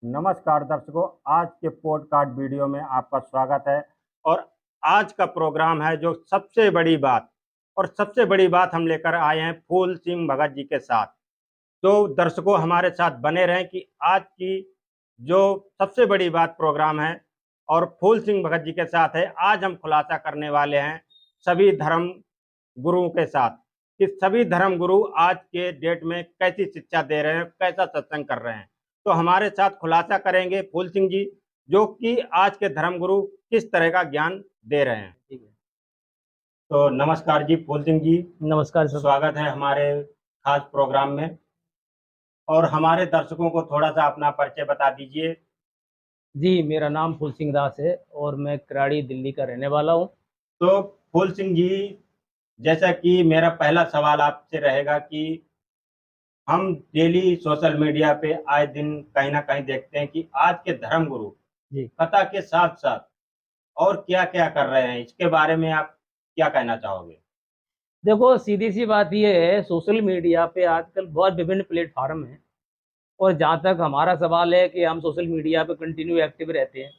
नमस्कार दर्शकों, आज के पॉडकास्ट वीडियो में आपका स्वागत है। और आज का प्रोग्राम है जो सबसे बड़ी बात हम लेकर आए हैं फूल सिंह भगत जी के साथ। तो दर्शकों हमारे साथ बने रहें कि आज की जो सबसे बड़ी बात प्रोग्राम है और फूल सिंह भगत जी के साथ है। आज हम खुलासा करने वाले हैं सभी धर्म गुरुओं के साथ कि सभी धर्म गुरु आज के डेट में कैसी शिक्षा दे रहे हैं, कैसा सत्संग कर रहे हैं। तो हमारे साथ खुलासा करेंगे फूल सिंह जी, जो कि आज के धर्म गुरु किस तरह का ज्ञान दे रहे हैं। ठीक है, तो नमस्कार जी फूल सिंह जी। नमस्कार सर। स्वागत है हमारे खास प्रोग्राम में। और हमारे दर्शकों को थोड़ा सा अपना परिचय बता दीजिए। जी, मेरा नाम फूल सिंह दास है और मैं कराड़ी दिल्ली का रहने वाला हूँ। तो फूल सिंह जी, जैसा कि मेरा पहला सवाल आपसे रहेगा कि हम डेली सोशल मीडिया पे आए दिन कहीं ना कहीं देखते हैं कि आज के धर्म गुरु जी, कथा के साथ साथ और क्या क्या कर रहे हैं, इसके बारे में आप क्या कहना चाहोगे। देखो सीधी सी बात ये है, सोशल मीडिया पे आजकल बहुत विभिन्न प्लेटफॉर्म हैं और जहाँ तक हमारा सवाल है कि हम सोशल मीडिया पे कंटिन्यू एक्टिव रहते हैं,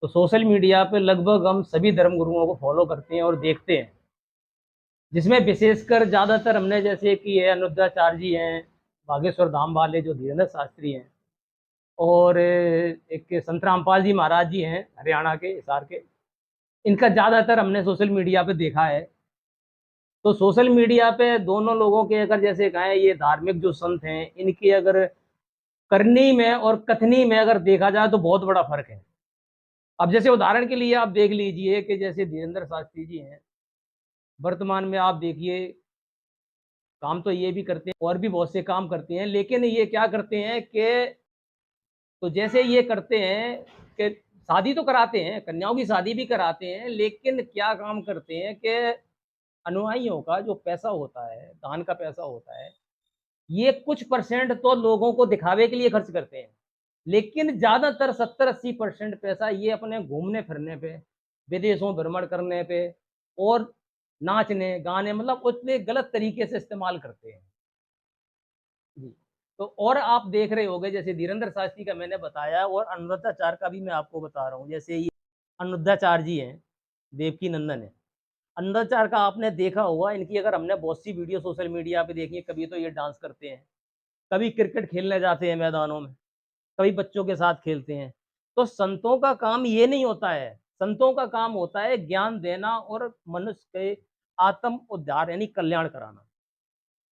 तो सोशल मीडिया पे लगभग हम सभी धर्म गुरुओं को फॉलो करते हैं और देखते हैं, जिसमें विशेषकर ज़्यादातर हमने जैसे कि है अनुद्धाचार्य जी हैं, बागेश्वर धाम वाले जो धीरेन्द्र शास्त्री हैं, और एक संत रामपाल जी महाराज जी हैं हरियाणा के हिसार के। इनका ज़्यादातर हमने सोशल मीडिया पे देखा है। तो सोशल मीडिया पे दोनों लोगों के अगर जैसे कहें, ये धार्मिक जो संत हैं इनकी अगर करनी में और कथनी में अगर देखा जाए तो बहुत बड़ा फर्क है। अब जैसे उदाहरण के लिए आप देख लीजिए कि जैसे धीरेन्द्र शास्त्री जी हैं, वर्तमान में आप देखिए काम तो ये भी करते हैं और भी बहुत से काम करते हैं, लेकिन ये क्या करते हैं कि तो जैसे ये करते हैं कि शादी तो कराते हैं, कन्याओं की शादी भी कराते हैं, लेकिन क्या काम करते हैं कि अनुयायियों का जो पैसा होता है, दान का पैसा होता है, ये कुछ परसेंट तो लोगों को दिखावे के लिए खर्च करते हैं, लेकिन ज़्यादातर 70-80% पैसा ये अपने घूमने फिरने पे, विदेशों भ्रमण करने पे और नाचने गाने, मतलब उतने गलत तरीके से इस्तेमाल करते हैं। जी। तो और आप देख रहे होंगे जैसे धीरेन्द्र शास्त्री का मैंने बताया, और अनुरुद्धाचार्य का भी मैं आपको बता रहा हूँ। जैसे ये अनुरुद्धाचार्य जी हैं, देवकी नंदन है। अनुरुद्धाचार्य का आपने देखा होगा, इनकी अगर हमने बहुत सी वीडियो सोशल मीडिया पे देखी है, कभी तो ये डांस करते हैं, कभी क्रिकेट खेलने जाते हैं मैदानों में, कभी बच्चों के साथ खेलते हैं। तो संतों का काम ये नहीं होता है, संतों का काम होता है ज्ञान देना और मनुष्य के आत्म उद्धार यानी कल्याण कराना।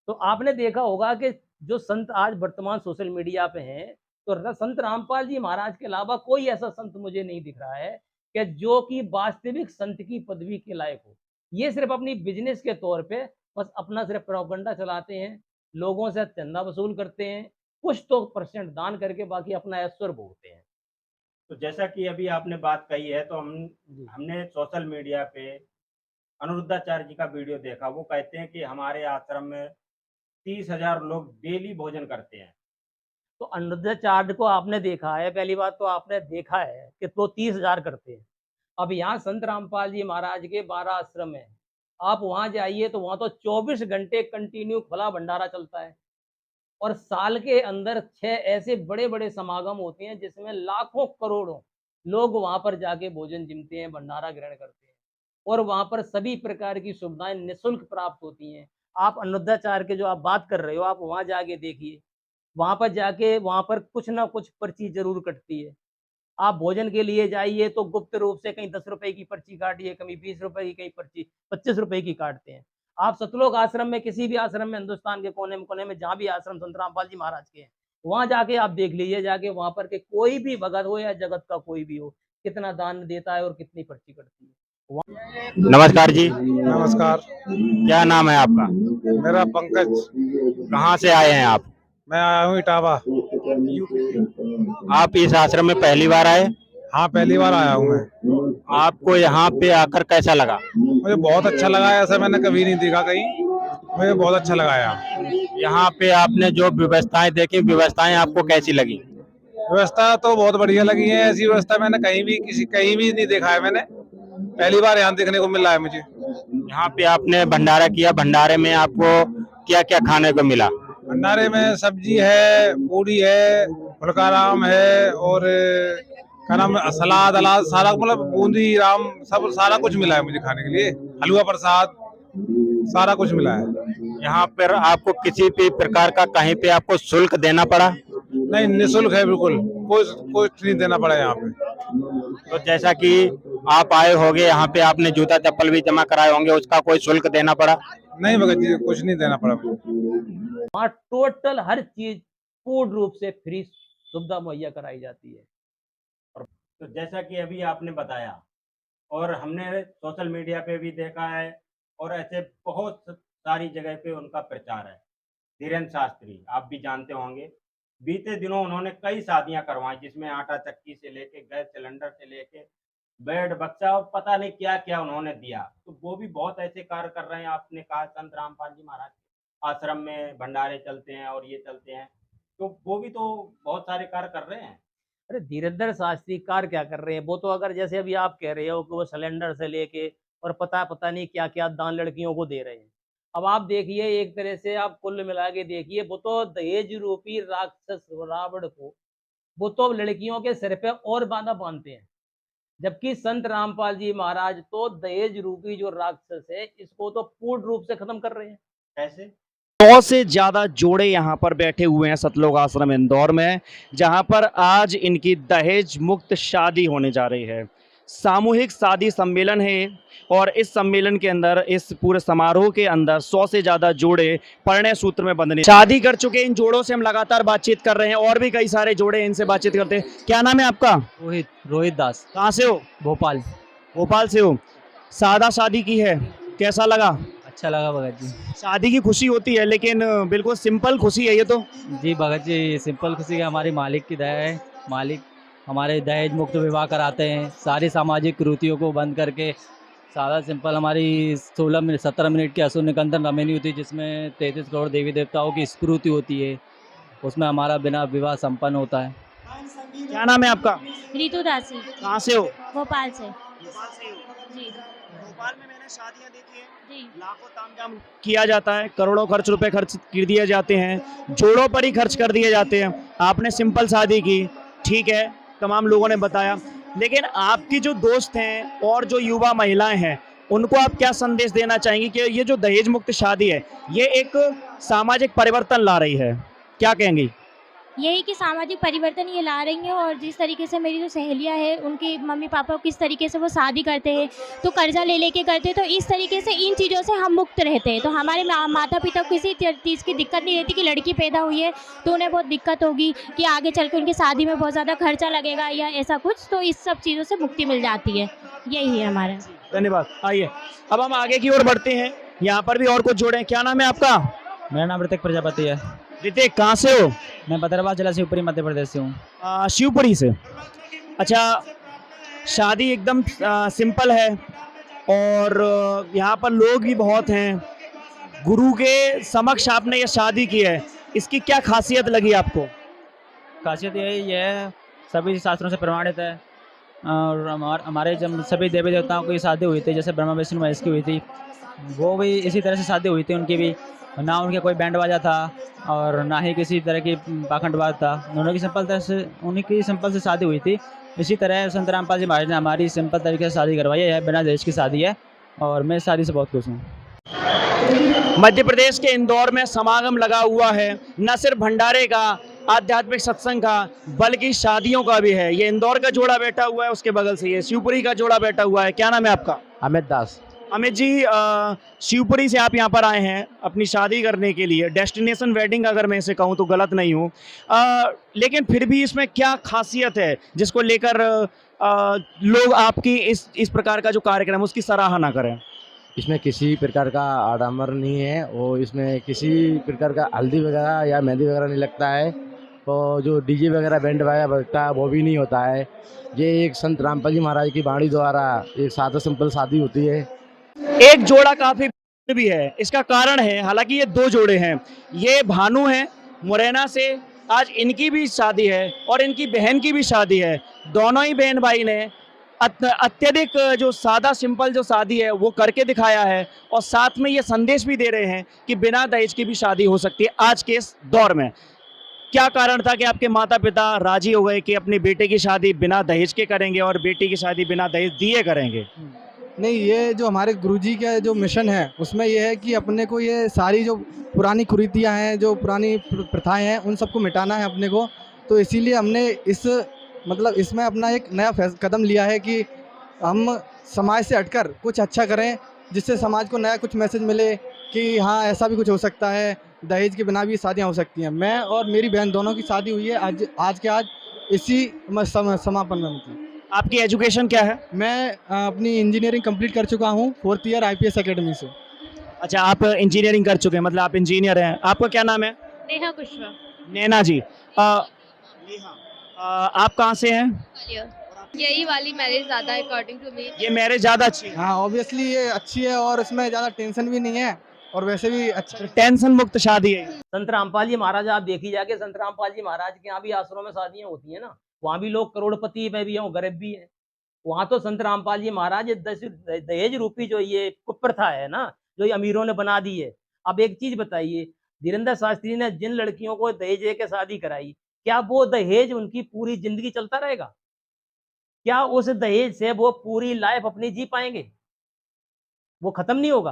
तो आपने देखा होगा कि जो संत आज वर्तमान सोशल मीडिया पे हैं, तो संत रामपाल जी महाराज के अलावा कोई ऐसा संत मुझे नहीं दिख रहा है कि जो कि वास्तविक संत की पदवी के लायक हो। ये सिर्फ अपनी बिजनेस के तौर पे बस अपना सिर्फ प्रोपेगेंडा चलाते हैं, लोगों से चंदा वसूल करते हैं, कुछ तो परसेंट दान करके बाकी अपना ऐश्वर्य भोगते हैं। तो जैसा कि अभी आपने बात कही है, तो जी, हमने सोशल मीडिया पे अनिरुद्धाचार्य जी का वीडियो देखा। वो कहते हैं कि हमारे आश्रम में 30,000 लोग डेली भोजन करते हैं। तो अनुरुद्धाचार्य को आपने देखा है, पहली बात तो आपने देखा है कि वो 30,000 करते हैं। अब यहाँ संत रामपाल जी महाराज के 12 आश्रम है, आप वहाँ जाइए तो वहाँ तो 24 घंटे कंटिन्यू खुला भंडारा चलता है, और साल के अंदर 6 ऐसे बड़े-बड़े समागम होते हैं जिसमें लाखों करोड़ों लोग वहाँ पर जाके भोजन जिमते हैं, भंडारा ग्रहण करते हैं, और वहाँ पर सभी प्रकार की सुविधाएं निःशुल्क प्राप्त होती हैं। आप अनुरुद्धाचार्य के जो आप बात कर रहे हो, आप वहाँ जाके देखिए, वहाँ पर जाके वहाँ पर कुछ ना कुछ पर्ची ज़रूर कटती है। आप भोजन के लिए जाइए तो गुप्त रूप से कहीं 10 रुपए की पर्ची काटिए, कहीं 20 रुपए की, कहीं पर्ची 25 रुपए की काटते हैं। आप सतलोक आश्रम में, किसी भी आश्रम में, हिंदुस्तान के कोने में जहाँ भी आश्रम संत रामपाल जी महाराज के हैं, वहाँ जाके आप देख लीजिए, जाके वहाँ पर के कोई भी भगत हो या जगत का कोई भी हो, कितना दान देता है और कितनी पर्ची कटती है। नमस्कार जी। नमस्कार। क्या नाम है आपका। मेरा पंकज। कहाँ से आए हैं आप। मैं आया हूँ इटावा। आप इस आश्रम में पहली बार आए। हाँ, पहली बार आया हूँ मैं। आपको यहाँ पे आकर कैसा लगा। मुझे बहुत अच्छा लगा, ऐसा मैंने कभी नहीं देखा कहीं। मुझे बहुत अच्छा लगा यहाँ पे आपने जो व्यवस्थाएं देखी, व्यवस्थाएं आपको कैसी लगी। व्यवस्था तो बहुत बढ़िया लगी है। ऐसी व्यवस्था मैंने कहीं भी नहीं देखा है। मैंने पहली बार यहाँ देखने को मिल रहा है मुझे। यहाँ पे आपने भंडारा किया, भंडारे में आपको क्या क्या खाने को मिला। भंडारे में सब्जी है, पूड़ी है, फुल्का राम है और क्या नाम है, सलाद अलाद सारा, मतलब बूंदी राम सब सारा कुछ मिला है मुझे खाने के लिए, हलवा प्रसाद सारा कुछ मिला है। यहाँ पर आपको किसी भी प्रकार का कहीं पे आपको शुल्क देना पड़ा? नहीं, निःशुल्क है बिल्कुल, कोई कुछ नहीं देना पड़ा यहाँ पे। तो जैसा कि आप आए होंगे यहाँ पे, आपने जूता चप्पल भी जमा कराए होंगे, उसका कोई शुल्क देना पड़ा? नहीं भगत जी, कुछ नहीं देना पड़ा। वहाँ टोटल हर चीज पूर्ण रूप से फ्री सुविधा मुहैया कराई जाती है। तो जैसा कि अभी आपने बताया और हमने सोशल मीडिया पे भी देखा है और ऐसे बहुत सारी जगह पे उनका प्रचार है, धीरेन्द्र शास्त्री आप भी जानते होंगे। बीते दिनों उन्होंने कई शादियां करवाई, जिसमें आटा चक्की से लेके गैस सिलेंडर से लेके बेड बक्सा और पता नहीं क्या क्या उन्होंने दिया। तो वो भी बहुत ऐसे कार्य कर रहे हैं। आपने कहा संत रामपाल जी महाराज के आश्रम में भंडारे चलते हैं और ये चलते हैं, तो वो भी तो बहुत सारे कार्य कर रहे हैं। अरे धीरेन्द्र शास्त्री कार्य क्या कर रहे हैं? वो तो अगर जैसे अभी आप कह रहे हो कि वो सिलेंडर से लेके और पता नहीं क्या क्या दान लड़कियों को दे रहे हैं। अब आप देखिए, एक तरह से आप कुल मिला के देखिए, वो तो दहेज रूपी राक्षस रावण को वो तो लड़कियों के सिर पे और बांधा बांधते हैं, जबकि संत रामपाल जी महाराज तो दहेज रूपी जो राक्षस है इसको तो पूर्ण रूप से खत्म कर रहे हैं। कैसे? 100 से ज्यादा जोड़े यहाँ पर बैठे हुए हैं सतलोक आश्रम इंदौर में, जहाँ पर आज इनकी दहेज मुक्त शादी होने जा रही है। सामूहिक शादी सम्मेलन है और इस सम्मेलन के अंदर, इस पूरे समारोह के अंदर 100 से ज्यादा जोड़े परिणय सूत्र में बंधने शादी कर चुके। इन जोड़ों से हम लगातार बातचीत कर रहे हैं और भी कई सारे जोड़े, इनसे बातचीत करते हैं। क्या नाम है आपका? रोहित दास। कहाँ से हो? भोपाल। भोपाल से हो। सादा शादी की है, कैसा लगा? अच्छा लगा भगत जी। शादी की खुशी होती है लेकिन बिल्कुल सिंपल खुशी है ये तो। जी भगत जी, सिंपल खुशी है, हमारी मालिक की दया है। मालिक हमारे दहेज मुक्त विवाह कराते हैं, सारी सामाजिक कुरीतियों को बंद करके। सादा सिंपल हमारी 17 मिनट की असुर निकंदन रमेनी होती है, जिसमें 33 करोड़ देवी देवताओं की स्क्रूति होती है, उसमें हमारा बिना विवाह संपन्न होता है। क्या नाम है आपका? रितु दासी। कहाँ से हो? भोपाल से। भोपाल से हो। जी भोपाल में मैंने शादियाँ देखी हैं, जी। लाखों तामझाम किया जाता है, करोड़ों रुपए खर्च कर दिए जाते हैं, जोड़ों पर ही खर्च कर दिए जाते हैं। आपने सिंपल शादी की, ठीक है, तमाम लोगों ने बताया, लेकिन आपकी जो दोस्त हैं और जो युवा महिलाएं हैं उनको आप क्या संदेश देना चाहेंगी कि ये जो दहेज मुक्त शादी है ये एक सामाजिक परिवर्तन ला रही है, क्या कहेंगी? यही कि सामाजिक परिवर्तन ये ला रही हैं, और जिस तरीके से मेरी जो सहेलियां हैं उनके मम्मी पापा किस तरीके से वो शादी करते हैं तो कर्जा ले लेके करते हैं, तो इस तरीके से इन चीज़ों से हम मुक्त रहते हैं। तो हमारे माता पिता को किसी चीज़ की दिक्कत नहीं रहती कि लड़की पैदा हुई है तो उन्हें बहुत दिक्कत होगी कि आगे चल कर उनकी शादी में बहुत ज़्यादा खर्चा लगेगा या ऐसा कुछ, तो इस सब चीज़ों से मुक्ति मिल जाती है। यही है हमारा। धन्यवाद। आइए अब हम आगे की ओर बढ़ते हैं, यहाँ पर भी और कुछ जोड़े हैं। क्या नाम है आपका? मेरा नाम ऋतिक प्रजापति है। ऋतिक, कहाँ से हो? मैं बदरवास जिला शिवपुरी मध्य प्रदेश से हूँ। शिवपुरी से। अच्छा, शादी एकदम सिंपल है और यहाँ पर लोग भी बहुत हैं, गुरु के समक्ष आपने ये शादी की है, इसकी क्या खासियत लगी आपको? खासियत यही है, सभी शास्त्रों से प्रमाणित है, और हमारे जब सभी देवी देवताओं की शादी हुई थी, जैसे ब्रह्मा विष्णु महेश की हुई थी, वो भी इसी तरह से शादी हुई थी उनकी भी। ना उनके कोई बैंड बाजा था और ना ही किसी तरह की पाखंडवाद था, उन्हीं की सिंपल से शादी हुई थी। इसी तरह संत रामपाल जी महाराज ने हमारी सिंपल तरीके से शादी करवाई है, बिना दहेज की शादी है, और मैं इस शादी से बहुत खुश हूँ। मध्य प्रदेश के इंदौर में समागम लगा हुआ है, न सिर्फ भंडारे का, आध्यात्मिक सत्संग का, बल्कि शादियों का भी है। ये इंदौर का जोड़ा बैठा हुआ है, उसके बगल से ये शिवपुरी का जोड़ा बैठा हुआ है। क्या नाम है आपका? अमित दास। अमित जी, शिवपुरी से आप यहाँ पर आए हैं अपनी शादी करने के लिए, डेस्टिनेशन वेडिंग अगर मैं इसे कहूँ तो गलत नहीं हूँ, लेकिन फिर भी इसमें क्या खासियत है जिसको लेकर लोग आपकी इस प्रकार का जो कार्यक्रम उसकी सराहना करें? इसमें किसी प्रकार का आडंबर नहीं है, और इसमें किसी प्रकार का हल्दी वगैरह या मेहंदी वगैरह नहीं लगता है, और जो डीजे वगैरह बैंड वगैरह बजता है वो भी नहीं होता है। ये एक संत रामपाल जी महाराज की वाणी द्वारा एक सादा सिंपल शादी होती है। एक जोड़ा काफी भी है, इसका कारण है, हालांकि ये 2 जोड़े हैं, ये भानु हैं मुरैना से, आज इनकी भी शादी है और इनकी बहन की भी शादी है। दोनों ही बहन भाई ने अत्यधिक जो सादा सिंपल जो शादी है वो करके दिखाया है, और साथ में ये संदेश भी दे रहे हैं कि बिना दहेज की भी शादी हो सकती है आज के इस दौर में। क्या कारण था कि आपके माता पिता राजी हो गए कि अपनी बेटे की शादी बिना दहेज के करेंगे और बेटी की शादी बिना दहेज दिए करेंगे? नहीं, ये जो हमारे गुरुजी का जो मिशन है उसमें ये है कि अपने को ये सारी जो पुरानी कुरीतियाँ हैं, जो पुरानी प्रथाएं हैं, उन सबको मिटाना है अपने को। तो इसीलिए हमने इसमें अपना एक नया कदम लिया है कि हम समाज से हटकर कुछ अच्छा करें, जिससे समाज को नया कुछ मैसेज मिले कि हाँ, ऐसा भी कुछ हो सकता है, दहेज के बिना भी शादियाँ हो सकती हैं। मैं और मेरी बहन दोनों की शादी हुई है आज इसी समापन में थी। आपकी एजुकेशन क्या है? मैं अपनी इंजीनियरिंग कंप्लीट कर चुका हूँ 4th ईयर IPS एकेडमी से। अच्छा, आप इंजीनियरिंग कर चुके हैं, मतलब आप इंजीनियर हैं। आपका क्या नाम है? नेहा कुशवा। नैना जी। आप कहाँ से हैं? यही वाली मैरिज ज़्यादा अकॉर्डिंग टू मी। ये मैरिज ज़्यादा अच्छी है। हाँ, ऑब्वियसली ये अच्छी है और इसमें ज़्यादा टेंशन भी नहीं है और वैसे भी अच्छा। टेंशन मुक्त शादी है। संत रामपाल जी महाराज आप देखी जाके, संत रामपाल जी महाराज के यहाँ भी आश्रम में शादियां होती है ना, वहाँ भी लोग करोड़पति में भी हैं, गरीब भी हैं। वहाँ तो संत रामपाल जी महाराज दहेज रूपी जो ये कुप्रथा है ना, जो ये अमीरों ने बना दी है। अब एक चीज बताइए, धीरेन्द्र शास्त्री ने जिन लड़कियों को दहेज दे के शादी कराई, क्या वो दहेज उनकी पूरी जिंदगी चलता रहेगा? क्या उस दहेज से वो पूरी लाइफ अपनी जी पाएंगे? वो खत्म नहीं होगा।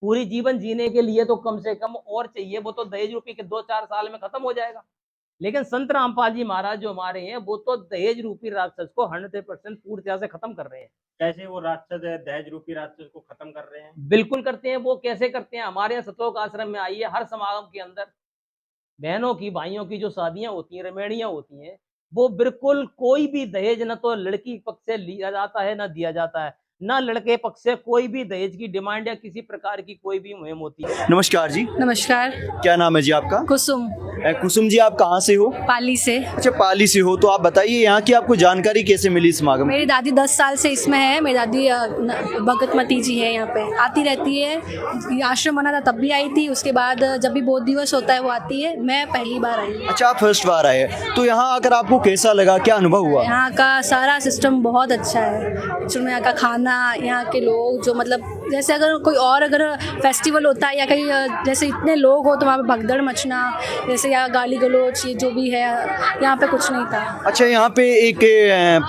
पूरी जीवन जीने के लिए तो कम से कम और चाहिए, वो तो दहेज रूपी के 2-4 साल में खत्म हो जाएगा। लेकिन संत रामपाल जी महाराज जो हमारे हैं, वो तो दहेज रूपी राक्षस को 100% पूरी तरह से खत्म कर रहे हैं। कैसे वो राक्षस है, दहेज रूपी राक्षस को खत्म कर रहे हैं? बिल्कुल करते हैं। वो कैसे करते हैं? हमारे यहाँ सतलोक आश्रम में आइए, हर समागम के अंदर बहनों की, भाइयों की जो शादियां होती हैं, रमेड़ियां होती हैं, वो बिल्कुल कोई भी दहेज न तो लड़की पक्ष से लिया जाता है, न दिया जाता है, न लड़के पक्ष से कोई भी दहेज की डिमांड या किसी प्रकार की कोई भी मुहिम होती है। नमस्कार जी। नमस्कार। क्या नाम है जी आपका? कुसुम। कुसुम जी, आप कहाँ से हो? पाली से। अच्छा, पाली से हो। तो आप बताइए, यहाँ की आपको जानकारी कैसे मिली समागम? मेरी दादी 10 साल से इसमें है। मेरी दादी भगतमती जी है, यहाँ पे आती रहती है। ये आश्रम बना था तब भी आई थी, उसके बाद जब भी बोध दिवस होता है वो आती है। मैं पहली बार आई। अच्छा, आप फर्स्ट बार आए। तो यहाँ आकर आपको कैसा लगा, क्या अनुभव हुआ? यहाँ का सारा सिस्टम बहुत अच्छा है। एक्चुअली यहाँ का खाना, यहाँ के लोग जो मतलब जैसे अगर कोई और अगर फेस्टिवल होता है या कहीं जैसे इतने लोग हो तो वहाँ पे भगदड़ मचना, जैसे यहाँ गाली गलौज ये जो भी है, यहाँ पे कुछ नहीं था। अच्छा, यहाँ पे एक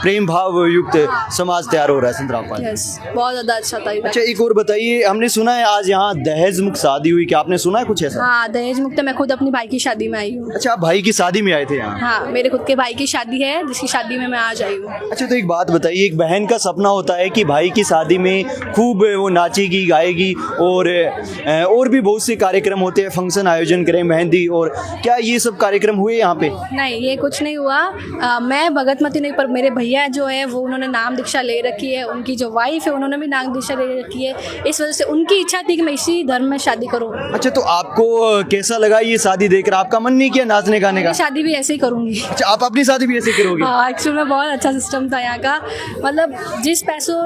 प्रेम भाव युक्त समाज तैयार हो रहा है संत रामपाल। यस, बहुत ज़्यादा अच्छा था। अच्छा, एक और बताइए, हमने सुना है आज यहाँ दहेज मुक्त शादी हुई, क्या आपने सुना है कुछ ऐसा? हाँ, दहेज मुक्त। मैं खुद अपनी भाई की शादी में आई हूँ। अच्छा, आप भाई की शादी में आए थे यहाँ? हाँ, मेरे खुद के भाई की शादी है जिसकी शादी में मैं आज आई हूँ। अच्छा, तो एक बात बताइए, एक बहन का सपना होता है कि भाई की शादी में खूब वो नाचेगी, गाएगी और भी बहुत से कार्यक्रम होते हैं, फंक्शन आयोजन करें, मेहंदी, और क्या ये सब कार्यक्रम हुए यहाँ पे? नहीं, ये कुछ नहीं हुआ। मैं भगतमती नहीं, पर मेरे भैया जो है वो उन्होंने नाम दीक्षा ले रखी है। उनकी जो वाइफ है उन्होंने भी नाम दीक्षा ले रखी है। इस वजह से उनकी इच्छा थी कि मैं इसी धर्म में शादी करूँ। अच्छा, तो आपको कैसा लगा ये शादी देखकर? आपका मन नहीं किया नाचने गाने का? शादी भी ऐसे ही करूँगी। अच्छा, आप अपनी शादी भी ऐसे करोगे? हाँ, एक्चुअली में बहुत अच्छा सिस्टम था यहाँ का। मतलब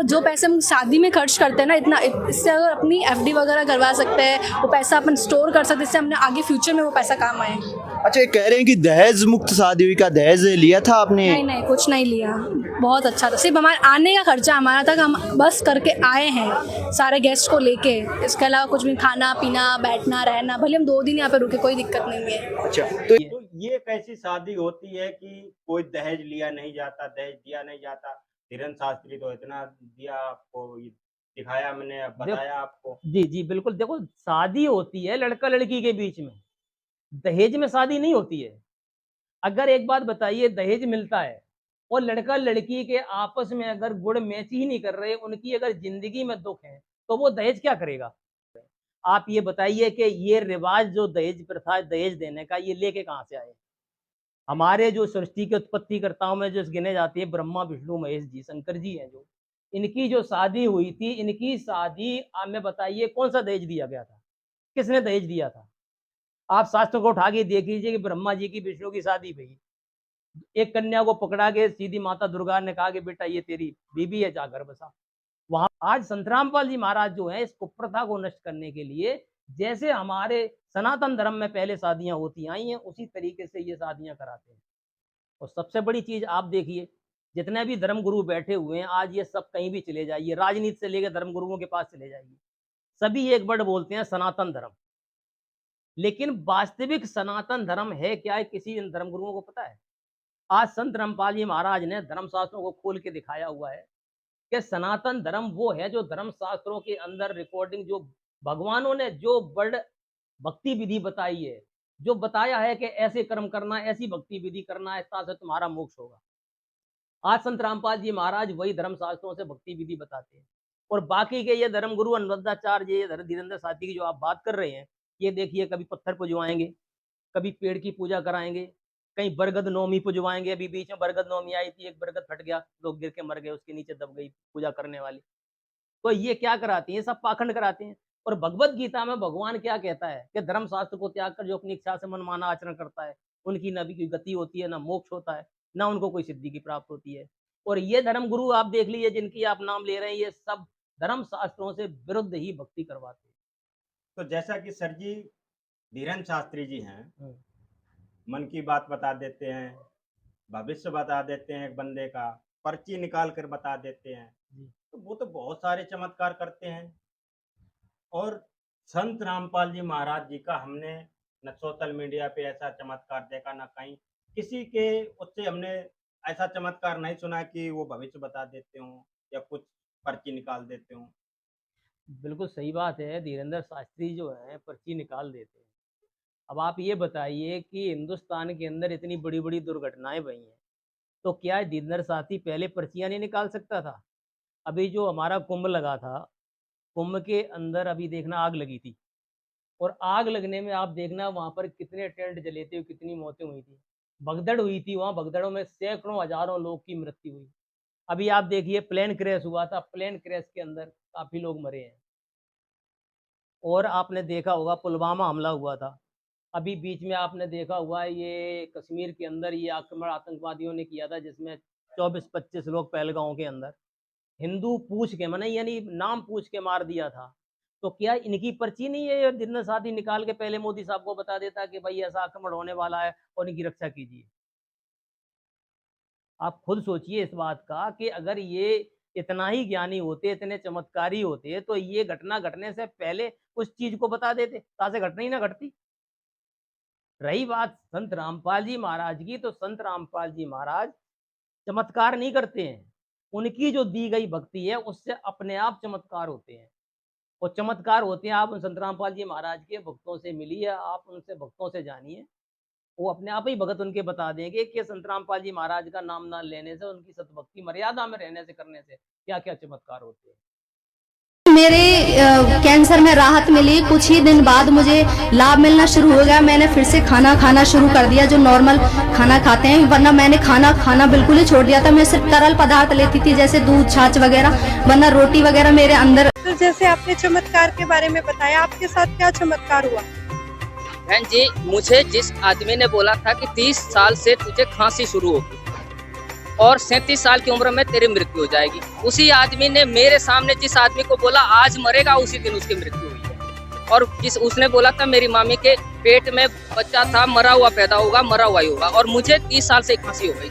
जो पैसे हम शादी में खर्च करते हैं ना, इतना, इससे अगर अपनी FD वगैरह करवा सकते हैं, वो पैसा अपन स्टोर कर सकते हैं, इससे हमने आगे फ्यूचर में वो पैसा काम आए। अच्छा, ये कह रहे हैं कि दहेज मुक्त शादी हुई, का दहेज लिया था आपने? नहीं, कुछ नहीं लिया। बहुत अच्छा था। सिर्फ हमारे आने का खर्चा हमारा था कि हम बस करके आए हैं सारे गेस्ट को लेके। इसके अलावा कुछ भी खाना पीना, बैठना, रहना, भले हम 2 दिन यहाँ पे रुके, कोई दिक्कत नहीं है। अच्छा, तो ये कैसी शादी होती है कि कोई दहेज लिया नहीं जाता, दहेज दिया नहीं जाता? धीरेन्द्र शास्त्री तो इतना दिया, आपको दिखाया, मैंने बताया आपको। जी बिल्कुल। देखो, शादी होती है लड़का लड़की के बीच में, दहेज में शादी नहीं होती है। अगर एक बात बताइए, दहेज मिलता है और लड़का लड़की के आपस में अगर गुण मैच ही नहीं कर रहे, उनकी अगर जिंदगी में दुख है, तो वो दहेज क्या करेगा? आप ये बताइए कि ये रिवाज जो दहेज प्रथा, दहेज देने का, ये लेके कहाँ से आए? हमारे जो सृष्टि के उत्पत्तिकर्ताओं में जो गिने जाते हैं, ब्रह्मा विष्णु महेश जी, शंकर जी हैं, जो इनकी जो शादी हुई थी, इनकी शादी आप में बताइए कौन सा दहेज दिया गया था? किसने दहेज दिया था? आप शास्त्रों को उठा के देख लीजिए कि ब्रह्मा जी की विष्णु की शादी हुई, एक कन्या को पकड़ा के सीधी माता दुर्गा ने कहा कि बेटा ये तेरी बीबी है, जा घर बसा। वहां आज संत रामपाल जी महाराज जो है, इस कुप्रथा को नष्ट करने के लिए, जैसे हमारे सनातन धर्म में पहले शादियां होती आई हैं, उसी तरीके से ये शादियां कराते हैं। और सबसे बड़ी चीज आप देखिए, जितने भी धर्म गुरु बैठे हुए हैं, आज ये सब कहीं भी चले जाइए, राजनीति से लेकर धर्म गुरुओं के पास चले जाइए, सभी एक वर्ड बोलते हैं, सनातन धर्म। लेकिन वास्तविक सनातन धर्म है क्या है किसी इन धर्मगुरुओं को पता है? आज संत रामपाल जी महाराज ने धर्मशास्त्रों को खोल के दिखाया हुआ है कि सनातन धर्म वो है जो धर्मशास्त्रों के अंदर रिकॉर्डिंग, जो भगवानों ने जो बड़ भक्ति विधि बताई है, जो बताया है कि ऐसे कर्म करना, ऐसी भक्ति विधि करना है, तासे तुम्हारा मोक्ष होगा। आज संत रामपाल जी महाराज वही धर्मशास्त्रों से भक्ति विधि बताते हैं। और बाकी के ये धर्मगुरु अनुरुद्धाचार्य, ये धीरेन्द्र साथी की जो आप बात कर रहे हैं, ये देखिए कभी पत्थर पुजवाएंगे, कभी पेड़ की पूजा कराएंगे, कहीं बरगद नवमी पुजवाएंगे। अभी बीच में बरगद नवमी आई थी, एक बरगद फट गया, लोग गिर के मर गए, उसके नीचे दब गई पूजा करने वाली। तो ये क्या कराती है? सब पाखंड कराते हैं। और भगवत गीता में भगवान क्या कहता है कि धर्मशास्त्र को त्याग कर जो अपनी इच्छा से मनमाना आचरण करता है, उनकी न भी कोई गति होती है, न मोक्ष होता है, न उनको कोई सिद्धि की प्राप्त होती है। और ये धर्मगुरु आप देख लीजिए जिनकी आप नाम ले रहे हैं, ये सब धर्मशास्त्रों से विरुद्ध ही भक्ति करवाते हैं। तो जैसा कि सर जी धीरेन्द्र शास्त्री जी हैं, मन की बात बता देते हैं, भविष्य बता देते हैं, एक बंदे का पर्ची निकाल कर बता देते हैं, तो वो तो बहुत सारे चमत्कार करते हैं। और संत रामपाल जी महाराज जी का हमने न सोशल मीडिया पे ऐसा चमत्कार देखा, न कहीं किसी के उससे हमने ऐसा चमत्कार नहीं सुना कि वो भविष्य बता देते हों या कुछ पर्ची निकाल देते हों। बिल्कुल सही बात है, धीरेन्द्र शास्त्री जो है पर्ची निकाल देते हैं। अब आप ये बताइए कि हिंदुस्तान के अंदर इतनी बड़ी बड़ी दुर्घटनाएं हुई हैं, तो क्या धीरेन्द्र शास्त्री पहले पर्चियां नहीं निकाल सकता था? अभी जो हमारा कुंभ लगा था, कुंभ के अंदर अभी देखना आग लगी थी, और आग लगने में आप देखना वहां पर कितने टेंट जले थे, कितनी मौतें हुई थी, भगदड़ हुई थी। वहां भगदड़ों में सैकड़ों हजारों लोग की मृत्यु हुई। अभी आप देखिए प्लेन क्रैश हुआ था, प्लेन क्रैश के अंदर काफी लोग मरे हैं। और आपने देखा होगा पुलवामा हमला हुआ था, अभी बीच में आपने देखा हुआ है ये कश्मीर के अंदर ये आक्रमण आतंकवादियों ने किया था, जिसमें 24-25 लोग पहलगांव के अंदर हिंदू पूछ के माने यानी नाम पूछ के मार दिया था। तो क्या इनकी पर्ची नहीं है? धीरेन्द्र शास्त्री निकाल के पहले मोदी साहब को बता देता कि भाई ऐसा आक्रमण होने वाला है और इनकी रक्षा कीजिए। आप खुद सोचिए इस बात का कि अगर ये इतना ही ज्ञानी होते, इतने चमत्कारी होते, तो ये घटना घटने से पहले उस चीज को बता देते, ताकि घटना ही ना घटती। रही बात संत रामपाल जी महाराज की, तो संत रामपाल जी महाराज चमत्कार नहीं करते हैं, उनकी जो दी गई भक्ति है उससे अपने आप चमत्कार होते हैं। और चमत्कार होते हैं, आप उन संत रामपाल जी महाराज के भक्तों से मिलिए, आप उनसे भक्तों से जानिए, वो अपने आप ही भगत उनके बता देंगे कि संत रामपाल जी महाराज का नाम ना लेने से, उनकी सतभक्ति मर्यादा में रहने से, करने से क्या क्या चमत्कार होते हैं। मेरे कैंसर में राहत मिली, कुछ ही दिन बाद मुझे लाभ मिलना शुरू हो गया। मैंने फिर से खाना खाना शुरू कर दिया, जो नॉर्मल खाना खाते हैं, वरना मैंने खाना खाना बिल्कुल ही छोड़ दिया था। मैं सिर्फ तरल पदार्थ लेती थी, जैसे दूध, छाछ वगैरह, वरना रोटी वगैरह मेरे अंदर। तो जैसे आपने चमत्कार के बारे में बताया, आपके साथ क्या चमत्कार हुआ? बहन जी, मुझे जिस आदमी ने बोला था कि 30 साल से तुझे खांसी शुरू होगी और 37 साल की उम्र में तेरी मृत्यु हो जाएगी, उसी आदमी ने मेरे सामने जिस आदमी को बोला आज मरेगा, उसी दिन उसकी मृत्यु हुई है। और जिस उसने बोला था मेरी मामी के पेट में बच्चा था, मरा हुआ पैदा होगा, मरा हुआ ही होगा, और मुझे 30 साल से खांसी हो गई।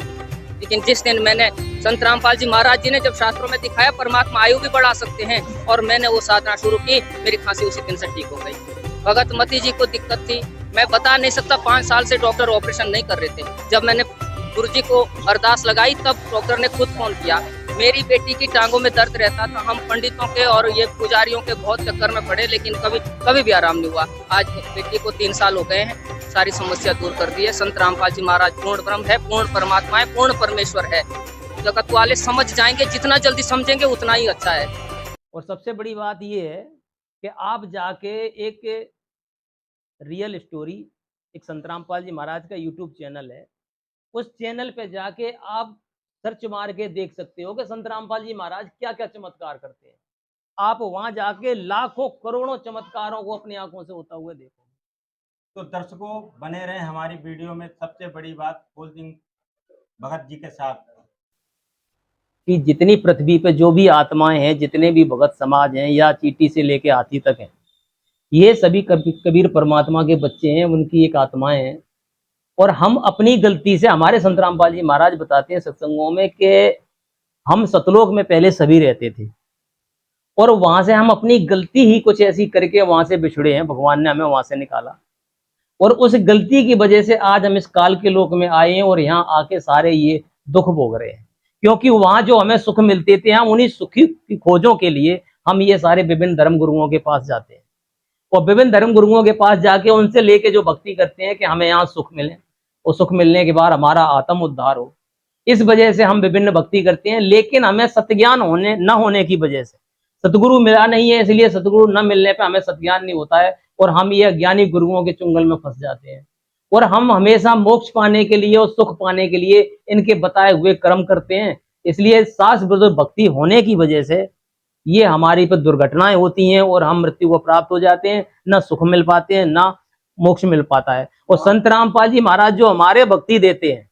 लेकिन जिस दिन मैंने संत रामपाल जी महाराज जी ने जब शास्त्रों में दिखाया परमात्मा आयु भी बढ़ा सकते हैं, और मैंने वो साधना शुरू की, मेरी खांसी उसी दिन से ठीक हो गई। भगत मती जी को दिक्कत थी, मैं बता नहीं सकता, 5 साल से डॉक्टर ऑपरेशन नहीं कर रहे थे। जब मैंने गुरु जी को अरदास लगाई तब डॉक्टर ने खुद फोन किया। मेरी बेटी की टांगों में दर्द रहता था, हम पंडितों के और ये पुजारियों के बहुत चक्कर में पड़े, लेकिन कभी भी आराम नहीं हुआ। आज बेटी को 3 साल हो गए हैं, सारी समस्या दूर कर दी है। संत रामपाल जी महाराज पूर्ण ब्रह्म है, पूर्ण परमात्मा है, पूर्ण परमेश्वर है। जगत वाले समझ जाएंगे, जितना जल्दी समझेंगे उतना ही अच्छा है। और सबसे बड़ी बात ये है कि आप जाके एक रियल स्टोरी, एक संत रामपाल जी महाराज का यूट्यूब चैनल है, उस चैनल पे जाके आप सर्च मार के देख सकते हो कि संत रामपाल जी महाराज क्या क्या चमत्कार करते हैं। आप वहां जाके लाखों करोड़ों चमत्कारों को अपनी आंखों से होता हुआ देखो। तो दर्शकों बने रहे हमारी वीडियो में। सबसे बड़ी बात फूल सिंह भगत जी के साथ कि जितनी पृथ्वी पे जो भी आत्माएं हैं, जितने भी भगत समाज हैं, या चींटी से लेके हाथी तक हैं, ये सभी कबीर परमात्मा के बच्चे हैं, उनकी एक आत्माएं हैं। और हम अपनी गलती से, हमारे संत रामपाल जी महाराज बताते हैं सत्संगों में कि हम सतलोक में पहले सभी रहते थे, और वहां से हम अपनी गलती ही कुछ ऐसी करके वहां से बिछड़े हैं, भगवान ने हमें वहां से निकाला। और उस गलती की वजह से आज हम इस काल के लोक में आए हैं और यहाँ आके सारे ये दुख भोग रहे हैं। क्योंकि वहां जो हमें सुख मिलते थे, हम उन्हीं सुखी की खोजों के लिए हम ये सारे विभिन्न धर्म गुरुओं के पास जाते हैं और विभिन्न धर्म गुरुओं के पास जाके उनसे लेके जो भक्ति करते हैं कि हमें यहाँ सुख मिले और सुख मिलने के बाद हमारा आत्म उद्धार हो। इस वजह से हम विभिन्न भक्ति करते हैं, लेकिन हमें सत्यज्ञान न होने की वजह से, सतगुरु मिला नहीं है इसलिए सतगुरु न मिलने पे हमें सत्यज्ञान नहीं होता है और हम ये अज्ञानी गुरुओं के चुंगल में फंस जाते हैं और हम हमेशा मोक्ष पाने के लिए और सुख पाने के लिए इनके बताए हुए कर्म करते हैं। इसलिए शास्त्र विरुद्ध भक्ति होने की वजह से ये हमारी पर दुर्घटनाएं होती हैं और हम मृत्यु को प्राप्त हो जाते हैं, न सुख मिल पाते हैं न मोक्ष मिल पाता है। और संत रामपाल जी महाराज जो हमारे भक्ति देते हैं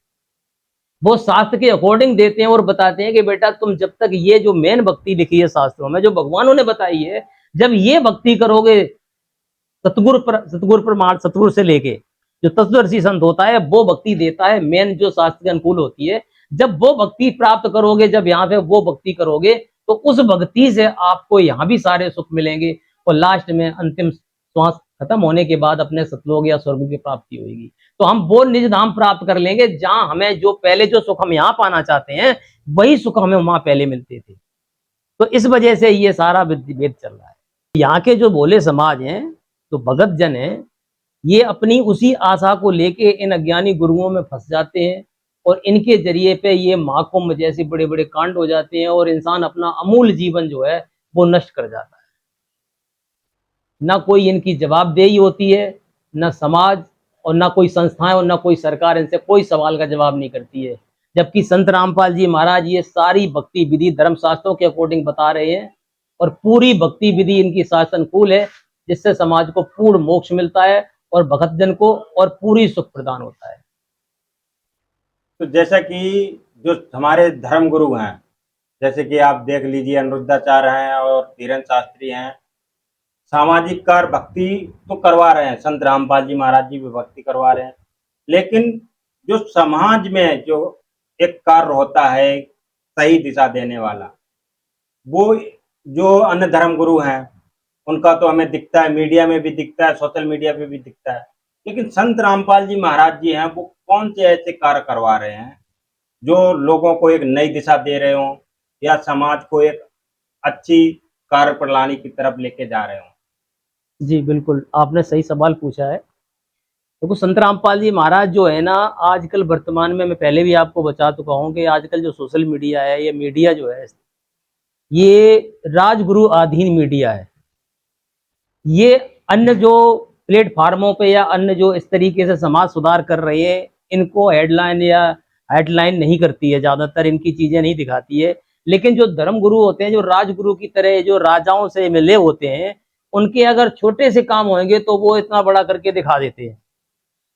वो शास्त्र के अकॉर्डिंग देते हैं और बताते हैं कि बेटा तुम जब तक ये जो मेन भक्ति लिखी है शास्त्रों में, जो भगवानों ने बताई है, जब ये भक्ति करोगे सतगुरु प्रमाण, सतगुरु से लेके जो तत्वदर्शी संत होता है वो भक्ति देता है मेन जो शास्त्र के अनुकूल होती है। जब वो भक्ति प्राप्त करोगे, जब यहाँ पे वो भक्ति करोगे तो उस भक्ति से आपको यहाँ भी सारे सुख मिलेंगे और लास्ट में अंतिम श्वास खत्म होने के बाद अपने सतलोक या स्वर्ग की प्राप्ति होगी। तो हम वो निज धाम प्राप्त कर लेंगे जहां हमें जो पहले जो सुख हम यहाँ पाना चाहते हैं वही सुख हमें वहां पहले मिलते थे। तो इस वजह से ये सारा भेद चल रहा है। यहाँ के जो भोले समाज हैं, जो भगत जन हैं, ये अपनी उसी आशा को लेके इन अज्ञानी गुरुओं में फंस जाते हैं और इनके जरिए पे ये महाकुंभ जैसे बड़े बड़े कांड हो जाते हैं और इंसान अपना अमूल्य जीवन जो है वो नष्ट कर जाता है। ना कोई इनकी जवाबदेही होती है, ना समाज और ना कोई संस्थाएं और ना कोई सरकार इनसे कोई सवाल का जवाब नहीं करती है। जबकि संत रामपाल जी महाराज ये सारी भक्ति विधि धर्म शास्त्रों के अकॉर्डिंग बता रहे हैं और पूरी भक्ति विधि इनकी शास्त्र अनुकूल है, जिससे समाज को पूर्ण मोक्ष मिलता है और भगत जन को और पूरी सुख प्रदान होता है। तो जैसा कि जो हमारे धर्म गुरु हैं, जैसे कि आप देख लीजिए अनिरुद्धाचार्य हैं और धीरेन्द्र शास्त्री हैं, सामाजिक कार्य भक्ति तो करवा रहे हैं, संत रामपाल जी महाराज जी भी भक्ति करवा रहे हैं, लेकिन जो समाज में जो एक कार्य होता है सही दिशा देने वाला, वो जो अन्य धर्म गुरु हैं उनका तो हमें दिखता है, मीडिया में भी दिखता है, सोशल मीडिया पे भी दिखता है, लेकिन संत रामपाल जी महाराज जी हैं वो कौन से ऐसे कार्य करवा रहे हैं जो लोगों को एक नई दिशा दे रहे हों या समाज को एक अच्छी कार्य प्रणाली की तरफ लेके जा रहे हों? जी बिल्कुल, आपने सही सवाल पूछा है। देखो संत रामपाल जी महाराज जो है ना, आजकल वर्तमान में मैं पहले भी आपको बता चुका हूँ कि आजकल जो सोशल मीडिया है, ये मीडिया जो है ये राजगुरु अधीन मीडिया है। ये अन्य जो प्लेटफार्मों पे या अन्य जो इस तरीके से समाज सुधार कर रहे हैं इनको हेडलाइन नहीं करती है, ज़्यादातर इनकी चीज़ें नहीं दिखाती है। लेकिन जो धर्म गुरु होते हैं, जो राजगुरु की तरह जो राजाओं से मिले होते हैं, उनके अगर छोटे से काम होंगे तो वो इतना बड़ा करके दिखा देते हैं।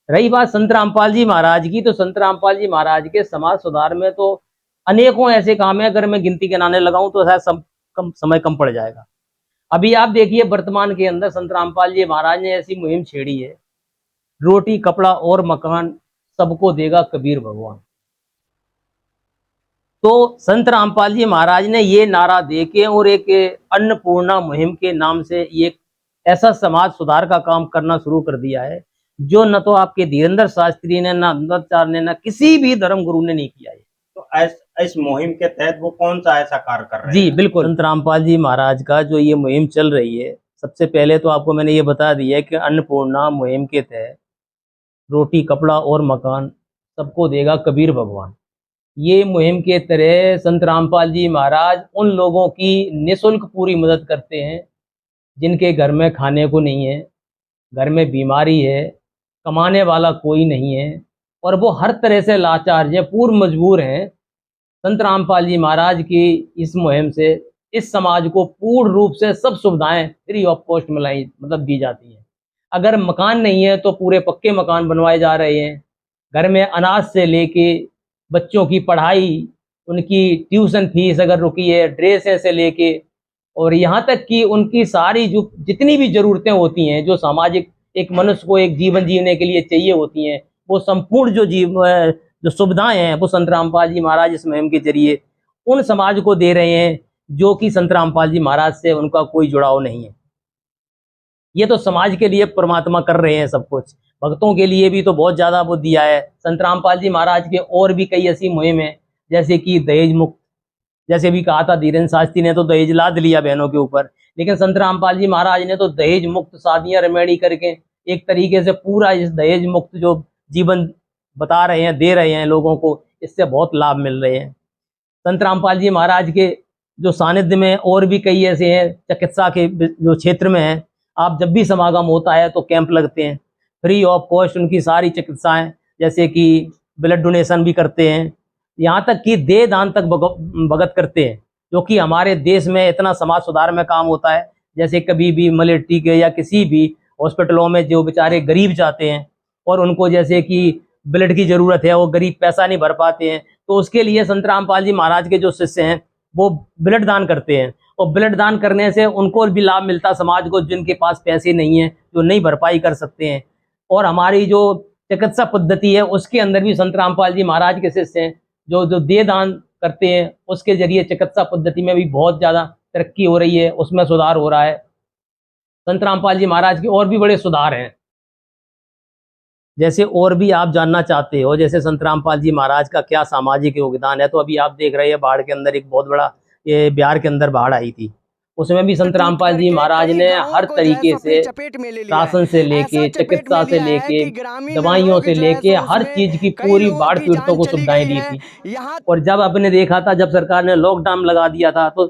रही बात संत रामपाल जी महाराज की, तो संत रामपाल जी महाराज के समाज सुधार में तो अनेकों ऐसे काम है, अगर मैं गिनती गिनाने लगाऊं तो शायद समय कम पड़ जाएगा। अभी आप देखिए वर्तमान के अंदर संत रामपाल जी महाराज ने ऐसी मुहिम छेड़ी है, रोटी कपड़ा और मकान सबको देगा कबीर भगवान। तो संत रामपाल जी महाराज ने ये नारा देके और एक अन्नपूर्णा मुहिम के नाम से एक ऐसा समाज सुधार का काम करना शुरू कर दिया है जो न तो आपके धीरेन्द्र शास्त्री ने, ना अनिरुद्धाचार्य ने, ना किसी भी धर्म गुरु ने नहीं किया है। तो इस मुहिम के तहत वो कौन सा ऐसा कार्य कर रहे हैं? जी बिल्कुल, संत रामपाल जी महाराज का जो ये मुहिम चल रही है, सबसे पहले तो आपको मैंने ये बता दिया है कि अन्नपूर्णा मुहिम के तहत रोटी कपड़ा और मकान सबको देगा कबीर भगवान। ये मुहिम के तरह संत रामपाल जी महाराज उन लोगों की निःशुल्क पूरी मदद करते हैं जिनके घर में खाने को नहीं है, घर में बीमारी है, कमाने वाला कोई नहीं है और वो हर तरह से लाचार हैं, पूर्ण मजबूर हैं। संत रामपाल जी महाराज की इस मुहिम से इस समाज को पूर्ण रूप से सब सुविधाएं फ्री ऑफ कॉस्ट दी जाती हैं। अगर मकान नहीं है तो पूरे पक्के मकान बनवाए जा रहे हैं। घर में अनाज से लेके बच्चों की पढ़ाई, उनकी ट्यूशन फीस अगर रुकी है, ड्रेसें से लेके और यहाँ तक कि उनकी सारी जो जितनी भी ज़रूरतें होती हैं, जो सामाजिक एक मनुष्य को एक जीवन जीने के लिए चाहिए होती हैं, वो संपूर्ण जो सुविधाएं हैं वो संत रामपाल जी महाराज इस मुहिम के जरिए उन समाज को दे रहे हैं जो कि संत रामपाल जी महाराज से उनका कोई जुड़ाव नहीं है। ये तो समाज के लिए परमात्मा कर रहे हैं सब कुछ, भक्तों के लिए भी तो बहुत ज़्यादा वो दिया है। संत रामपाल जी महाराज के और भी कई ऐसी मुहिम है, जैसे कि दहेज मुक्त, जैसे भी कहा था धीरेन्द्र शास्त्री ने तो दहेज लाद लिया बहनों के ऊपर, लेकिन संत रामपाल जी महाराज ने तो दहेज मुक्त शादियां रेमेडी करके एक तरीके से पूरा इस दहेज मुक्त जो जीवन बता रहे हैं, दे रहे हैं लोगों को, इससे बहुत लाभ मिल रहे हैं। संत रामपाल जी महाराज के जो सानिध्य में और भी कई ऐसे हैं चिकित्सा के जो क्षेत्र में हैं, आप जब भी समागम होता है तो कैंप लगते हैं, फ्री ऑफ कॉस्ट उनकी सारी चिकित्साएं, जैसे कि ब्लड डोनेशन भी करते हैं, यहाँ तक कि देह दान तक भगत करते हैं, जो कि हमारे देश में इतना समाज सुधार में काम होता है। जैसे कभी भी मलेट्री के या किसी भी हॉस्पिटलों में जो बेचारे गरीब जाते हैं और उनको जैसे कि ब्लड की ज़रूरत है, वो गरीब पैसा नहीं भर पाते हैं, तो उसके लिए संत रामपाल जी महाराज के जो शिष्य हैं वो ब्लड दान करते हैं, और ब्लड दान करने से उनको भी लाभ मिलता है, समाज को जिनके पास पैसे नहीं हैं, जो नहीं भरपाई कर सकते हैं। और हमारी जो चिकित्सा पद्धति है उसके अंदर भी संत रामपाल जी महाराज के शिष्य हैं जो देह दान करते हैं, उसके जरिए चिकित्सा पद्धति में भी बहुत ज़्यादा तरक्की हो रही है, उसमें सुधार हो रहा है। संत रामपाल जी महाराज के और भी बड़े सुधार हैं, जैसे और भी आप जानना चाहते हो जैसे संत रामपाल जी महाराज का क्या सामाजिक योगदान है, तो अभी आप देख रहे हैं बाढ़ के अंदर एक बहुत बड़ा, ये बिहार के अंदर बाढ़ आई थी, उसमें भी संत रामपाल जी महाराज ने हर तरीके से शासन से लेके, चिकित्सा से लेके, दवाइयों से लेके, हर चीज की पूरी बाढ़ पीड़ितों को सुविधाएं दी थी। और जब आपने देखा था, जब सरकार ने लॉकडाउन लगा दिया था, तो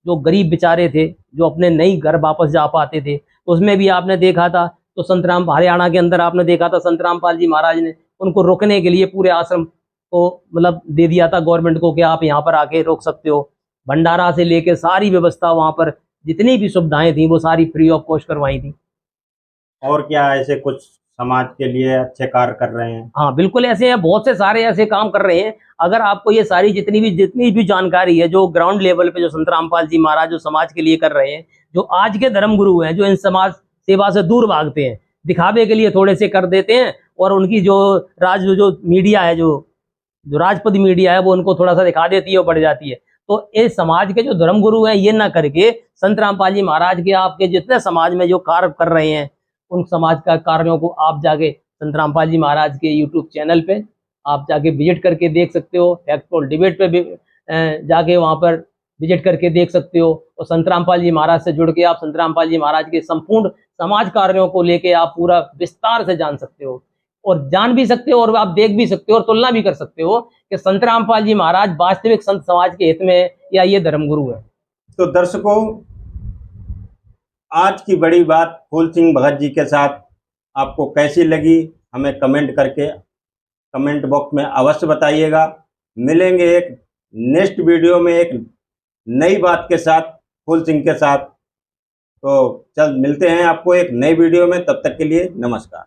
जो गरीब बेचारे थे जो अपने नहीं घर वापस जा पाते थे, तो उसमें भी आपने देखा था, तो संत राम हरियाणा के अंदर आपने देखा था संत रामपाल जी महाराज ने उनको रोकने के लिए पूरे आश्रम को मतलब दे दिया था गवर्नमेंट को कि आप यहाँ पर आके रोक सकते हो। भंडारा से लेके सारी व्यवस्था, वहाँ पर जितनी भी सुविधाएं थी वो सारी फ्री ऑफ कॉस्ट करवाई थी। और क्या ऐसे कुछ समाज के लिए अच्छे कार्य कर रहे हैं? हाँ बिल्कुल, ऐसे हैं, बहुत से सारे ऐसे काम कर रहे हैं। अगर आपको ये सारी जितनी भी जानकारी है जो ग्राउंड लेवल पे जो संत रामपाल जी महाराज जो समाज के लिए कर रहे हैं, जो आज के धर्म गुरु हैं, जो इन समाज सेवा से दूर भागते हैं, दिखावे के लिए थोड़े से कर देते हैं, और उनकी जो मीडिया है, जो राजपद मीडिया है, वो उनको थोड़ा सा दिखा देती है और बढ़ जाती है। तो इस समाज के जो धर्म गुरु हैं, ये ना करके संत रामपाल जी महाराज के आपके जितने समाज में जो कार्य कर रहे हैं, उन समाज का कार्यों को आप जाके संत रामपाल जी महाराज के यूट्यूब चैनल पे आप जाके विजिट करके देख सकते हो। फैक्टफुल डिबेट पे भी जाके वहाँ पर विजिट करके देख सकते हो, और संत रामपाल जी महाराज से जुड़ के आप संत रामपाल जी महाराज के संपूर्ण समाज कार्यों को लेके आप पूरा विस्तार से जान सकते हो, और जान भी सकते हो, और आप देख भी सकते हो और तुलना भी कर सकते हो कि संत रामपाल जी महाराज वास्तविक संत समाज के हित में है या ये धर्मगुरु है। तो दर्शकों, आज की बड़ी बात फूल सिंह भगत जी के साथ आपको कैसी लगी, हमें कमेंट करके कमेंट बॉक्स में अवश्य बताइएगा। मिलेंगे एक नेक्स्ट वीडियो में एक नई बात के साथ, फूल सिंह के साथ। तो चल मिलते हैं आपको एक नई वीडियो में, तब तक के लिए नमस्कार।